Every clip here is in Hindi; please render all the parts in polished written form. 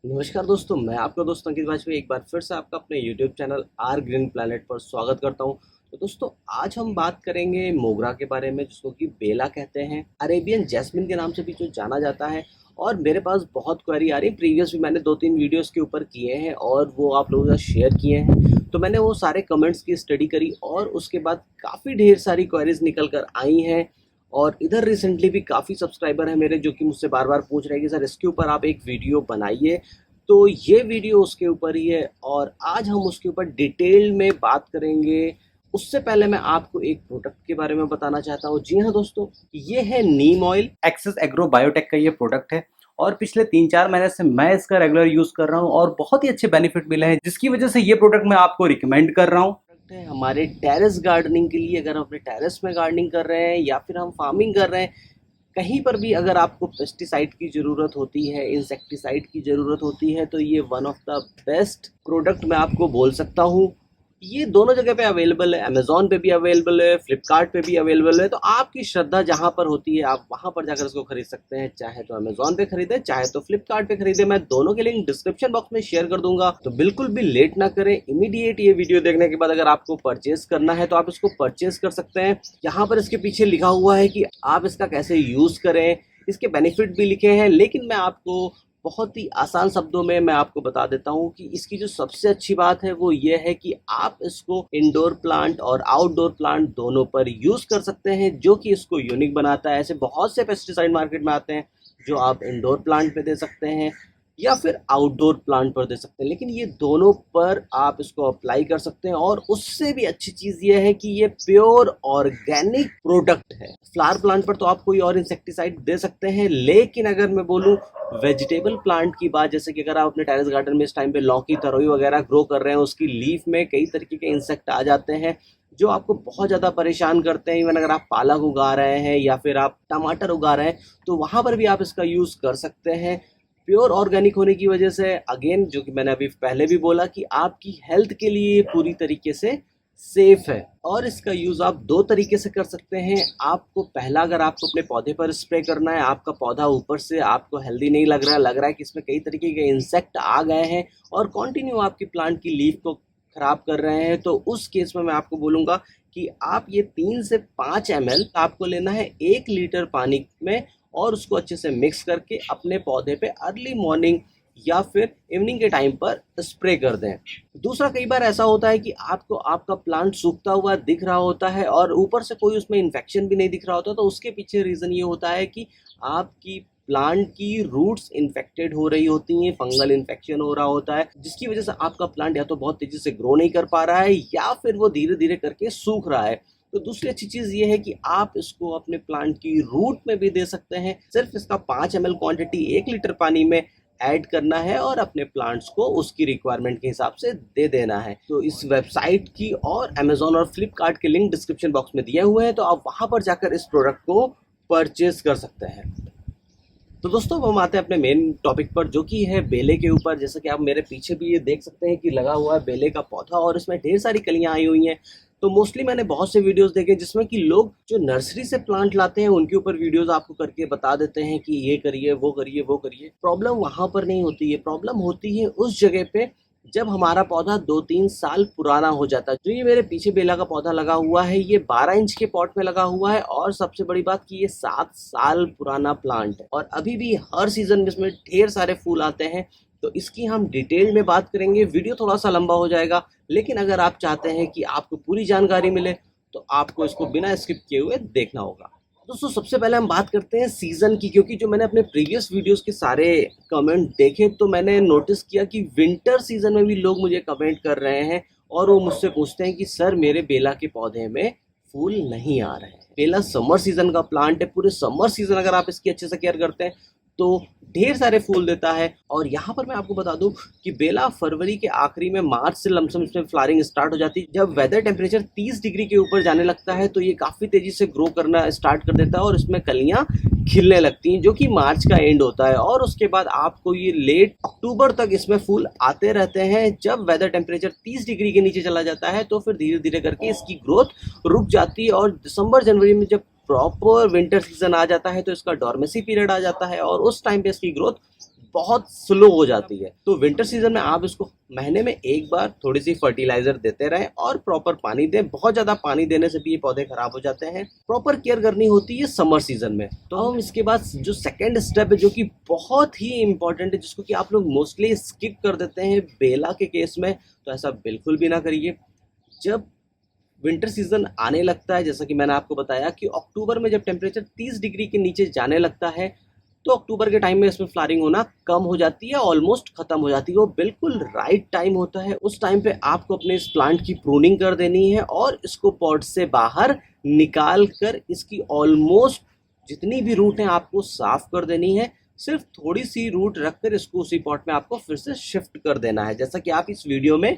नमस्कार दोस्तों, मैं आपका दोस्त अंकित वाजपेयी एक बार फिर से आपका अपने YouTube channel are green planet पर स्वागत करता हूं। तो दोस्तों, आज हम बात करेंगे मोगरा के बारे में, जिसको कि बेला कहते हैं, अरेबियन जैस्मिन के नाम से भी जो जाना जाता है। और मेरे पास बहुत क्वेरी आ रही है। प्रीवियस भी मैंने 2-3 वीडियोस के ऊपर किए हैं और वो आप लोगों के साथ शेयर किए हैं। तो मैंने वो सारे कमेंट्स की स्टडी करी और उसके बाद काफ़ी ढेर सारी क्वेरीज निकल कर आई हैं। और इधर रिसेंटली भी काफ़ी सब्सक्राइबर हैं मेरे जो कि मुझसे बार बार पूछ रहे हैं कि सर इसके ऊपर आप एक वीडियो बनाइए। तो ये वीडियो उसके ऊपर ही है और आज हम उसके ऊपर डिटेल में बात करेंगे। उससे पहले मैं आपको एक प्रोडक्ट के बारे में बताना चाहता हूँ। जी हाँ दोस्तों, ये है नीम ऑयल। एक्सेस एग्रो बायोटेक का ये प्रोडक्ट है और पिछले 3-4 महीने से मैं इसका रेगुलर यूज़ कर रहा हूँ और बहुत ही अच्छे बेनिफिट मिले हैं, जिसकी वजह से ये प्रोडक्ट मैं आपको रिकमेंड कर रहा हूँ। है हमारे टेरेस गार्डनिंग के लिए, अगर हम अपने टेरेस में गार्डनिंग कर रहे हैं या फिर हम फार्मिंग कर रहे हैं, कहीं पर भी अगर आपको पेस्टिसाइड की ज़रूरत होती है, इंसेक्टिसाइड की ज़रूरत होती है, तो ये one of the best product मैं आपको बोल सकता हूँ। ये दोनों जगह पे अवेलेबल है, अमेज़ॉन पे भी अवेलेबल है, फ्लिपकार्ट पे भी अवेलेबल है। तो आपकी श्रद्धा जहाँ पर होती है आप वहाँ पर जाकर इसको खरीद सकते हैं। चाहे तो अमेज़ॉन पे खरीदें, चाहे तो फ्लिपकार्ट पे खरीदें। मैं दोनों के लिंक डिस्क्रिप्शन बॉक्स में शेयर कर दूंगा। तो बिल्कुल भी लेट ना करें, इमीडिएट ये वीडियो देखने के बाद अगर आपको परचेज करना है तो आप इसको परचेज कर सकते हैं। यहाँ पर इसके पीछे लिखा हुआ है कि आप इसका कैसे यूज़ करें, इसके बेनिफिट भी लिखे हैं। लेकिन मैं आपको बहुत ही आसान शब्दों में मैं आपको बता देता हूँ कि इसकी जो सबसे अच्छी बात है वो ये है कि आप इसको इंडोर प्लांट और आउटडोर प्लांट दोनों पर यूज़ कर सकते हैं, जो कि इसको यूनिक बनाता है। ऐसे बहुत से पेस्टिसाइड मार्केट में आते हैं जो आप इंडोर प्लांट पे दे सकते हैं या फिर आउटडोर प्लांट पर दे सकते हैं, लेकिन ये दोनों पर आप इसको अप्लाई कर सकते हैं। और उससे भी अच्छी चीज़ ये है कि ये प्योर ऑर्गेनिक प्रोडक्ट है। फ्लावर प्लांट पर तो आप कोई और इंसेक्टिसाइड दे सकते हैं, लेकिन अगर मैं बोलूँ वेजिटेबल प्लांट की बात, जैसे कि अगर आप अपने टेरेस गार्डन में इस टाइम पे लौकी, तरोई वगैरह ग्रो कर रहे हैं, उसकी लीफ में कई तरीके के इंसेक्ट आ जाते हैं जो आपको बहुत ज़्यादा परेशान करते हैं। इवन अगर आप पालक उगा रहे हैं या फिर आप टमाटर उगा रहे हैं, तो वहाँ पर भी आप इसका यूज़ कर सकते हैं। प्योर ऑर्गेनिक होने की वजह से, अगेन जो कि मैंने अभी पहले भी बोला, कि आपकी हेल्थ के लिए पूरी तरीके से सेफ है। और इसका यूज़ आप 2 तरीके से कर सकते हैं। आपको पहला, अगर आपको अपने पौधे पर स्प्रे करना है, आपका पौधा ऊपर से आपको हेल्दी नहीं लग रहा है कि इसमें कई तरीके के इंसेक्ट आ गए हैं और कंटिन्यू आपकी प्लांट की लीफ को खराब कर रहे हैं, तो उस केस में मैं आपको बोलूँगा कि आप ये 3 से 5 ml आपको लेना है 1 लीटर पानी में और उसको अच्छे से मिक्स करके अपने पौधे पे अर्ली मॉर्निंग या फिर इवनिंग के टाइम पर स्प्रे कर दें। दूसरा, कई बार ऐसा होता है कि आपको आपका प्लांट सूखता हुआ दिख रहा होता है और ऊपर से कोई उसमें इन्फेक्शन भी नहीं दिख रहा होता, तो उसके पीछे रीज़न ये होता है कि आपकी प्लांट की रूट्स इन्फेक्टेड हो रही होती हैं, फंगल इन्फेक्शन हो रहा होता है, जिसकी वजह से आपका प्लांट या तो बहुत तेज़ी से ग्रो नहीं कर पा रहा है या फिर वो धीरे धीरे करके सूख रहा है। तो दूसरी अच्छी चीज़ ये है कि आप इसको अपने प्लांट की रूट में भी दे सकते हैं। सिर्फ इसका 5 ml क्वांटिटी 1 लीटर पानी में ऐड करना है और अपने प्लांट्स को उसकी रिक्वायरमेंट के हिसाब से दे देना है। तो इस वेबसाइट की और अमेज़ॉन और फ्लिपकार्ट के लिंक डिस्क्रिप्शन बॉक्स में दिए हुए हैं, तो आप वहाँ पर जाकर इस प्रोडक्ट को परचेज कर सकते हैं। तो दोस्तों, हम आते हैं अपने मेन टॉपिक पर, जो कि है बेले के ऊपर। जैसे कि आप मेरे पीछे भी ये देख सकते हैं कि लगा हुआ है बेले का पौधा और इसमें ढेर सारी कलियां आई हुई हैं। तो मोस्टली मैंने बहुत से वीडियोस देखे जिसमें कि लोग जो नर्सरी से प्लांट लाते हैं उनके ऊपर वीडियोस आपको करके बता देते हैं कि ये करिए, वो करिए, वो करिए। प्रॉब्लम वहाँ पर नहीं होती है, प्रॉब्लम होती है उस जगह पे जब हमारा पौधा 2-3 साल पुराना हो जाता है। जो ये मेरे पीछे बेला का पौधा लगा हुआ है, ये 12 इंच के पॉट में लगा हुआ है और सबसे बड़ी बात कि ये 7 साल पुराना प्लांट है और अभी भी हर सीजन में इसमें ढेर सारे फूल आते हैं। तो इसकी हम डिटेल में बात करेंगे। वीडियो थोड़ा सा लंबा हो जाएगा, लेकिन अगर आप चाहते हैं कि आपको पूरी जानकारी मिले तो आपको इसको बिना स्किप किए हुए देखना होगा। दोस्तों, सबसे पहले हम बात करते हैं सीज़न की, क्योंकि जो मैंने अपने प्रीवियस वीडियोस के सारे कमेंट देखे तो मैंने नोटिस किया कि विंटर सीजन में भी लोग मुझे कमेंट कर रहे हैं और वो मुझसे पूछते हैं कि सर मेरे बेला के पौधे में फूल नहीं आ रहे हैं। बेला समर सीजन का प्लांट है, पूरे समर सीजन अगर आप इसकी अच्छे से केयर करते हैं तो ढेर सारे फूल देता है। और यहाँ पर मैं आपको बता दूं कि बेला फरवरी के आखिरी में, मार्च से लमसम इसमें फ्लावरिंग स्टार्ट हो जाती है। जब वेदर टेम्परेचर 30 डिग्री के ऊपर जाने लगता है तो ये काफ़ी तेज़ी से ग्रो करना स्टार्ट कर देता है और इसमें कलियाँ खिलने लगती हैं, जो कि मार्च का एंड होता है। और उसके बाद आपको ये लेट अक्टूबर तक इसमें फूल आते रहते हैं। जब वेदर टेम्परेचर 30 डिग्री के नीचे चला जाता है तो फिर धीरे धीरे करके इसकी ग्रोथ रुक जाती है और दिसंबर जनवरी में जब प्रॉपर विंटर सीजन आ जाता है तो इसका डॉर्मेसी पीरियड आ जाता है और उस टाइम पे इसकी ग्रोथ बहुत स्लो हो जाती है। तो विंटर सीजन में आप इसको महीने में एक बार थोड़ी सी फर्टिलाइजर देते रहें और प्रॉपर पानी दें। बहुत ज्यादा पानी देने से भी ये पौधे खराब हो जाते हैं। प्रॉपर केयर करनी होती है समर सीजन में। तो हम इसके बाद जो सेकेंड स्टेप है जो कि बहुत ही इंपॉर्टेंट है, जिसको कि आप लोग मोस्टली स्किप कर देते हैं बेला के केस में, तो ऐसा बिल्कुल भी ना करिए। जब विंटर सीजन आने लगता है, जैसा कि मैंने आपको बताया कि अक्टूबर में जब टेम्परेचर 30 डिग्री के नीचे जाने लगता है, तो अक्टूबर के टाइम में इसमें फ्लावरिंग होना कम हो जाती है, ऑलमोस्ट खत्म हो जाती है। वो बिल्कुल राइट टाइम होता है। उस टाइम पे आपको अपने इस प्लांट की प्रूनिंग कर देनी है और इसको पॉट से बाहर निकाल कर इसकी ऑलमोस्ट जितनी भी रूट है आपको साफ कर देनी है। सिर्फ थोड़ी सी रूट रखकर इसको उसी पॉट में आपको फिर से शिफ्ट कर देना है, जैसा कि आप इस वीडियो में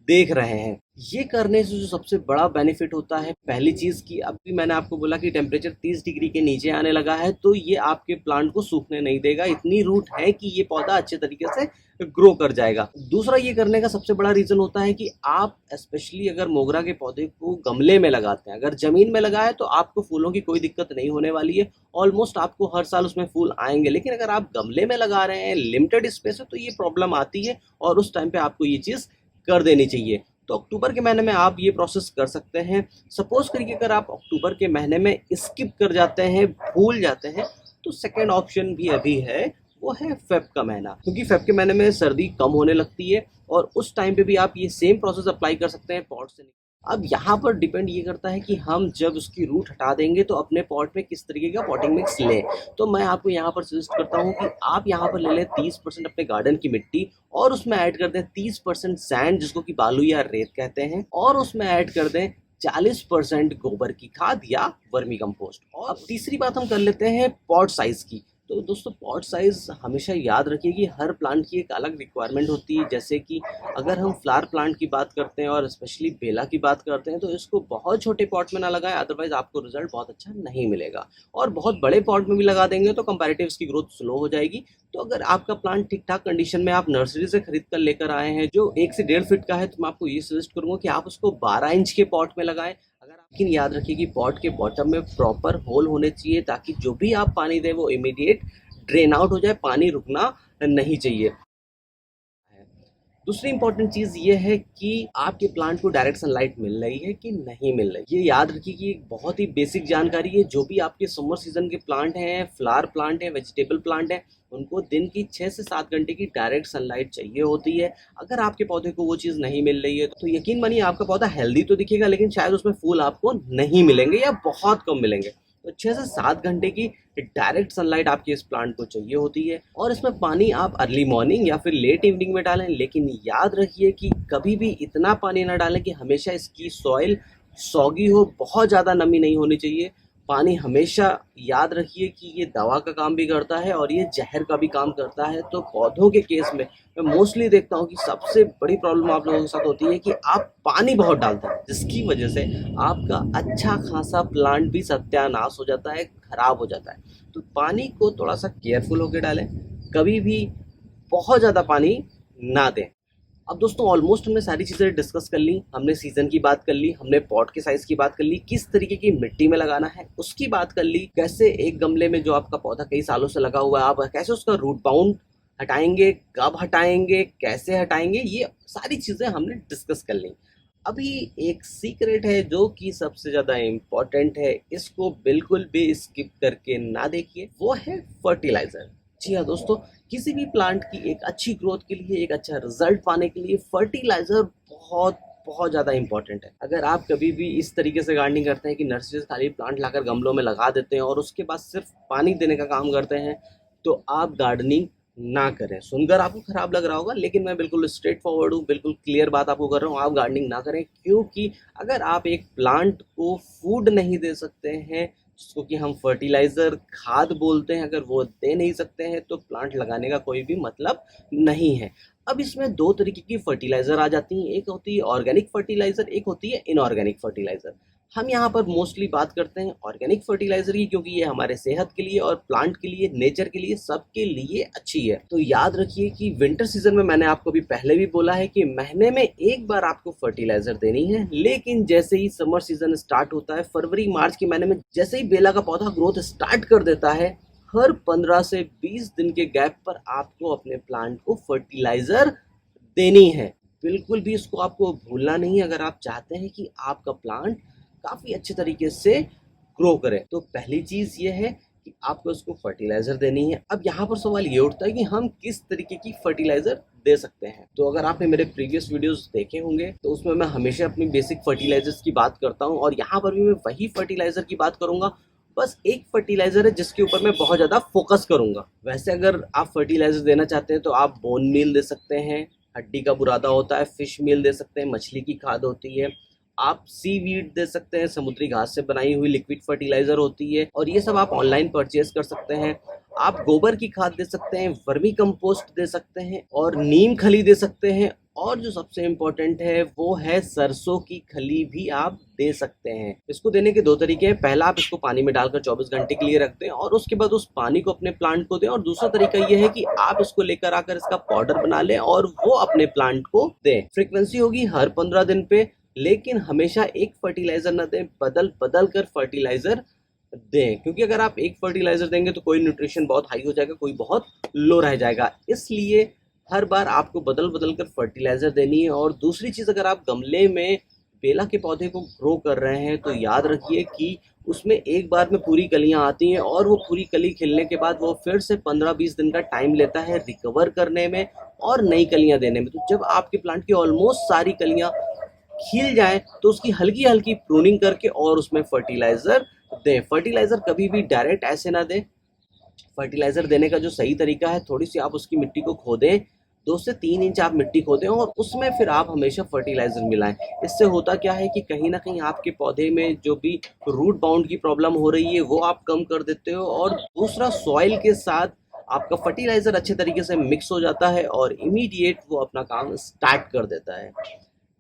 देख रहे हैं। ये करने से जो सबसे बड़ा बेनिफिट होता है, पहली चीज की अभी मैंने आपको बोला कि टेम्परेचर 30 डिग्री के नीचे आने लगा है, तो ये आपके प्लांट को सूखने नहीं देगा। इतनी रूट है कि ये पौधा अच्छे तरीके से ग्रो कर जाएगा। दूसरा ये करने का सबसे बड़ा रीजन होता है कि आप स्पेशली अगर मोगरा के पौधे को गमले में लगाते हैं, अगर जमीन में लगाए तो आपको फूलों की कोई दिक्कत नहीं होने वाली है। ऑलमोस्ट आपको हर साल उसमें फूल आएंगे। लेकिन अगर आप गमले में लगा रहे हैं, लिमिटेड स्पेस है, तो ये प्रॉब्लम आती है और उस टाइम पे आपको ये चीज कर देनी चाहिए। तो अक्टूबर के महीने में आप ये प्रोसेस कर सकते हैं। सपोज करिए अगर आप अक्टूबर के महीने में स्किप कर जाते हैं, भूल जाते हैं, तो सेकेंड ऑप्शन भी अभी है, वो है फेब का महीना। क्योंकि फेब के महीने में सर्दी कम होने लगती है और उस टाइम पे भी आप ये सेम प्रोसेस अप्लाई कर सकते हैं पॉट से। अब यहाँ पर डिपेंड ये करता है कि हम जब उसकी रूट हटा देंगे तो अपने पॉट में किस तरीके का पॉटिंग मिक्स लें। तो मैं आपको यहाँ पर सजेस्ट करता हूँ कि आप यहाँ पर ले लें 30% अपने गार्डन की मिट्टी और उसमें ऐड कर दें 30% सैंड, जिसको कि बालू या रेत कहते हैं, और उसमें ऐड कर दें 40% गोबर की खाद या वर्मी कंपोस्ट। और अब तीसरी बात हम कर लेते हैं पॉट साइज की। तो दोस्तों पॉट साइज़ हमेशा याद रखिए कि हर प्लांट की एक अलग रिक्वायरमेंट होती है। जैसे कि अगर हम फ्लावर प्लांट की बात करते हैं और स्पेशली बेला की बात करते हैं, तो इसको बहुत छोटे पॉट में ना लगाएं, अदरवाइज आपको रिजल्ट बहुत अच्छा नहीं मिलेगा। और बहुत बड़े पॉट में भी लगा देंगे तो कंपैरेटिव इसकी ग्रोथ स्लो हो जाएगी। तो अगर आपका प्लांट ठीक ठाक कंडीशन में आप नर्सरी से खरीद कर लेकर आए हैं जो 1 से 1.5 फीट का है, तो मैं आपको ये सजेस्ट करूंगा कि आप उसको 12 इंच के पॉट में लगाएं। लेकिन याद रखिए कि पॉट के बॉटम में प्रॉपर होल होने चाहिए, ताकि जो भी आप पानी दें वो इमीडिएट ड्रेन आउट हो जाए, पानी रुकना नहीं चाहिए। दूसरी इंपॉर्टेंट चीज ये है कि आपके प्लांट को डायरेक्ट सनलाइट मिल रही है कि नहीं मिल रही। ये याद रखिए कि एक बहुत ही बेसिक जानकारी है। जो भी आपके समर सीजन के प्लांट हैं, फ्लावर प्लांट हैं, वेजिटेबल प्लांट हैं, उनको दिन की 6 से 7 घंटे की डायरेक्ट सनलाइट चाहिए होती है। अगर आपके पौधे को वो चीज़ नहीं मिल रही है तो यकीन मानिए आपका पौधा हेल्दी तो दिखेगा, लेकिन शायद उसमें फूल आपको नहीं मिलेंगे या बहुत कम मिलेंगे। तो 6 से 7 घंटे की डायरेक्ट सनलाइट आपके इस प्लांट को चाहिए होती है। और इसमें पानी आप अर्ली मॉर्निंग या फिर लेट इवनिंग में डालें, लेकिन याद रखिए कि कभी भी इतना पानी ना डालें कि हमेशा इसकी सॉइल सॉगी हो, बहुत ज़्यादा नमी नहीं होनी चाहिए। पानी हमेशा याद रखिए कि ये दवा का काम भी करता है और ये जहर का भी काम करता है। तो पौधों के केस में मैं मोस्टली देखता हूँ कि सबसे बड़ी प्रॉब्लम आप लोगों के साथ होती है कि आप पानी बहुत डालते हैं, जिसकी वजह से आपका अच्छा खासा प्लांट भी सत्यानाश हो जाता है, खराब हो जाता है। तो पानी को थोड़ा सा केयरफुल होकर डालें, कभी भी बहुत ज़्यादा पानी ना दें। अब दोस्तों ऑलमोस्ट हमने सारी चीज़ें डिस्कस कर ली। हमने सीजन की बात कर ली, हमने पॉट के साइज की बात कर ली, किस तरीके की मिट्टी में लगाना है उसकी बात कर ली, कैसे एक गमले में जो आपका पौधा कई सालों से लगा हुआ है आप कैसे उसका रूट बाउंड हटाएंगे, कब हटाएंगे, कैसे हटाएंगे, ये सारी चीज़ें हमने डिस्कस कर ली। अभी एक सीक्रेट है जो कि सबसे ज़्यादा इम्पोर्टेंट है, इसको बिल्कुल भी स्किप करके ना देखिए, वो है फर्टिलाइज़र। जी हाँ दोस्तों, किसी भी प्लांट की एक अच्छी ग्रोथ के लिए, एक अच्छा रिजल्ट पाने के लिए फर्टिलाइजर बहुत बहुत ज़्यादा इंपॉर्टेंट है। अगर आप कभी भी इस तरीके से गार्डनिंग करते हैं कि नर्सरी से खाली प्लांट लाकर गमलों में लगा देते हैं और उसके बाद सिर्फ पानी देने का काम करते हैं, तो आप गार्डनिंग ना करें। सुनकर आपको खराब लग रहा होगा, लेकिन मैं बिल्कुल स्ट्रेट फॉरवर्ड हूँ, बिल्कुल क्लियर बात आपको कर रहा हूँ, आप गार्डनिंग ना करें। क्योंकि अगर आप एक प्लांट को फूड नहीं दे सकते हैं, जिसको कि हम फर्टिलाइज़र खाद बोलते हैं, अगर वो दे नहीं सकते हैं तो प्लांट लगाने का कोई भी मतलब नहीं है। अब इसमें 2 तरीके की फर्टिलाइज़र आ जाती हैं, एक होती है ऑर्गेनिक फर्टिलाइज़र, एक होती है इनऑर्गेनिक फर्टिलाइज़र। हम यहाँ पर मोस्टली बात करते हैं ऑर्गेनिक फर्टिलाइजर की, क्योंकि ये हमारे सेहत के लिए और प्लांट के लिए, नेचर के लिए, सबके लिए अच्छी है। तो याद रखिए कि विंटर सीजन में मैंने आपको भी पहले भी बोला है कि महीने में एक बार आपको फर्टिलाइजर देनी है। लेकिन जैसे ही समर सीजन स्टार्ट होता है, फरवरी मार्च के महीने में जैसे ही बेला का पौधा ग्रोथ स्टार्ट कर देता है, हर 15 से 20 दिन के गैप पर आपको अपने प्लांट को फर्टिलाइजर देनी है। बिल्कुल भी इसको आपको भूलना नहीं है अगर आप चाहते हैं कि आपका प्लांट काफ़ी अच्छे तरीके से ग्रो करे। तो पहली चीज़ ये है कि आपको उसको फर्टिलाइज़र देनी है। अब यहाँ पर सवाल ये उठता है कि हम किस तरीके की फर्टिलाइज़र दे सकते हैं। तो अगर आपने मेरे प्रीवियस वीडियोस देखे होंगे तो उसमें मैं हमेशा अपनी बेसिक फर्टिलाइजर्स की बात करता हूँ और यहाँ पर भी मैं वही फर्टिलाइज़र की बात करूँगा। बस एक फर्टिलाइज़र है जिसके ऊपर मैं बहुत ज़्यादा फोकस करूँगा। वैसे अगर आप फर्टिलाइज़र देना चाहते हैं तो आप बोन मील दे सकते हैं, हड्डी का बुरादा होता है, फिश मील दे सकते हैं, मछली की खाद होती है, आप सीवीड दे सकते हैं, समुद्री घास से बनाई हुई लिक्विड फर्टिलाइजर होती है और ये सब आप ऑनलाइन परचेज कर सकते हैं। आप गोबर की खाद दे सकते हैं, वर्मी कंपोस्ट दे सकते हैं और नीम खली दे सकते हैं और जो सबसे इम्पोर्टेंट है वो है सरसों की खली भी आप दे सकते हैं। इसको देने के दो तरीके हैं। पहला, आप इसको पानी में डालकर 24 घंटे के लिए रख दें और उसके बाद उस पानी को अपने प्लांट को दें, और दूसरा तरीका ये है कि आप इसको लेकर आकर इसका पाउडर बना लें और वो अपने प्लांट को दें। फ्रीक्वेंसी होगी हर 15 दिन पे, लेकिन हमेशा एक फर्टिलाइजर न दें, बदल बदल कर फर्टिलाइजर दें, क्योंकि अगर आप एक फर्टिलाइजर देंगे तो कोई न्यूट्रिशन बहुत हाई हो जाएगा, कोई बहुत लो रह जाएगा। इसलिए हर बार आपको बदल बदल कर फर्टिलाइजर देनी है। और दूसरी चीज़, अगर आप गमले में बेला के पौधे को ग्रो कर रहे हैं तो याद रखिए कि उसमें एक बार में पूरी कलियां आती हैं और वो पूरी कली खिलने के बाद वो फिर से 15-20 दिन का टाइम लेता है रिकवर करने में और नई कलियां देने में। तो जब आपके प्लांट की ऑलमोस्ट सारी कलियां खिल जाए तो उसकी हल्की हल्की प्रूनिंग करके और उसमें फर्टिलाइजर दें। फर्टिलाइजर कभी भी डायरेक्ट ऐसे ना दें। फर्टिलाइजर देने का जो सही तरीका है, थोड़ी सी आप उसकी मिट्टी को खोदें, 2 से 3 इंच आप मिट्टी खोदें और उसमें फिर आप हमेशा फर्टिलाइजर मिलाएं। इससे होता क्या है कि कहीं ना कहीं आपके पौधे में जो भी रूट बाउंड की प्रॉब्लम हो रही है वो आप कम कर देते हो और दूसरा सॉइल के साथ आपका फर्टिलाइजर अच्छे तरीके से मिक्स हो जाता है और इमीडिएट वो अपना काम स्टार्ट कर देता है।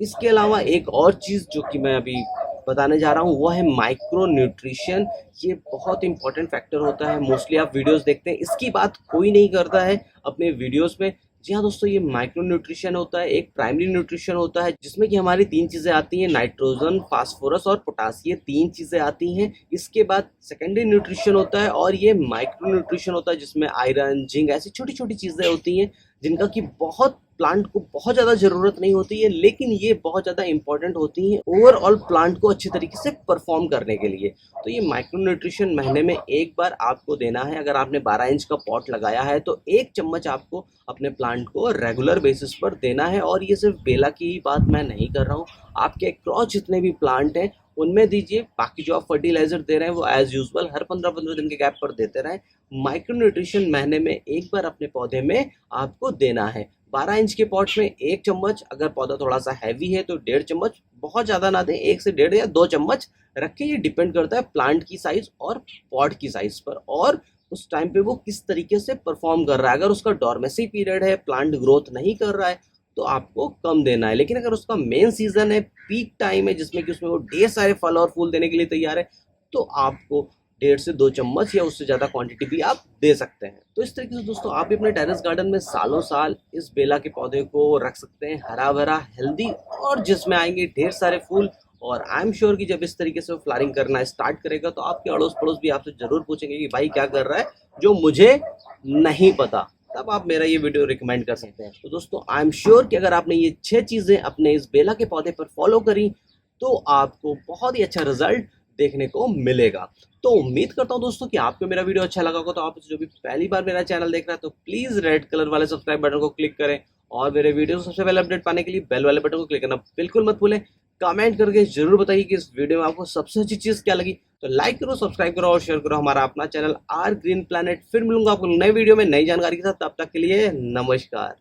इसके अलावा एक और चीज़ जो कि मैं अभी बताने जा रहा हूँ वो है माइक्रो न्यूट्रिशन। ये बहुत इंपॉर्टेंट फैक्टर होता है। मोस्टली आप वीडियोस देखते हैं, इसकी बात कोई नहीं करता है अपने वीडियोस में। जी हाँ दोस्तों, ये माइक्रो न्यूट्रिशन होता है, एक प्राइमरी न्यूट्रिशन होता है जिसमें कि हमारी 3 चीज़ें आती हैं, नाइट्रोजन, फास्फोरस और पोटास। ये 3 चीज़ें आती हैं। इसके बाद सेकेंडरी न्यूट्रिशन होता है और ये माइक्रो न्यूट्रिशन होता है जिसमें आयरन, जिंक, ऐसी छोटी छोटी चीज़ें होती हैं जिनका कि बहुत प्लांट को बहुत ज़्यादा ज़रूरत नहीं होती है, लेकिन ये बहुत ज़्यादा इंपॉर्टेंट होती हैं ओवरऑल प्लांट को अच्छे तरीके से परफॉर्म करने के लिए। तो ये माइक्रो न्यूट्रिशन महीने में एक बार आपको देना है। अगर आपने 12 इंच का पॉट लगाया है तो 1 चम्मच आपको अपने प्लांट को रेगुलर बेसिस पर देना है। और ये सिर्फ बेला की ही बात मैं नहीं कर रहा हूँ, आपके क्रॉस जितने भी प्लांट हैं उनमें दीजिए। बाकी जो आप फर्टिलाइजर दे रहे हैं वो एज यूजुअल हर 15-15 दिन के गैप पर देते रहें। माइक्रो न्यूट्रिशन महीने में एक बार अपने पौधे में आपको देना है। 12 इंच के पॉट में 1 चम्मच, अगर पौधा थोड़ा सा हैवी है तो 1.5 चम्मच, बहुत ज़्यादा ना दें, 1 से 1.5 या 2 चम्मच रखें। ये डिपेंड करता है प्लांट की साइज और पॉट की साइज पर और उस टाइम पे वो किस तरीके से परफॉर्म कर रहा है। अगर उसका डॉर्मेसी पीरियड है, प्लांट ग्रोथ नहीं कर रहा है, तो आपको कम देना है। लेकिन अगर उसका मेन सीजन है, पीक टाइम है जिसमें कि उसमें वो ढेर सारे फल और फूल देने के लिए तैयार है, तो आपको 1.5 से 2 चम्मच या उससे ज़्यादा क्वांटिटी भी आप दे सकते हैं। तो इस तरीके से दोस्तों आप भी अपने टेरेस गार्डन में सालों साल इस बेला के पौधे को रख सकते हैं, हरा भरा, हेल्दी, और जिसमें आएंगे ढेर सारे फूल। और आई एम श्योर कि जब इस तरीके से वो फ्लावरिंग करना स्टार्ट करेगा तो आपके अड़ोस पड़ोस भी आपसे जरूर पूछेंगे कि भाई क्या कर रहा है जो मुझे नहीं पता। तब आप मेरा ये वीडियो रिकमेंड कर सकते हैं। तो दोस्तों आई एम श्योर कि अगर आपने ये 6 चीज़ें अपने इस बेला के पौधे पर फॉलो करी तो आपको बहुत ही अच्छा रिजल्ट देखने को मिलेगा। तो उम्मीद करता हूँ दोस्तों कि आपको मेरा वीडियो अच्छा लगा होगा। तो आप जो भी पहली बार मेरा चैनल देख रहा है तो प्लीज़ रेड कलर वाले सब्सक्राइब बटन को क्लिक करें और मेरे वीडियो सबसे पहले अपडेट पाने के लिए बेल वाले बटन को क्लिक करना बिल्कुल मत भूलें। कमेंट करके जरूर बताइए कि इस वीडियो में आपको सबसे अच्छी चीज़ क्या लगी। तो लाइक करो, सब्सक्राइब करो और शेयर करो हमारा अपना चैनल आर ग्रीन प्लैनेट। फिर मिलूंगा आपको नए वीडियो में नई जानकारी के साथ। तब तक के लिए नमस्कार।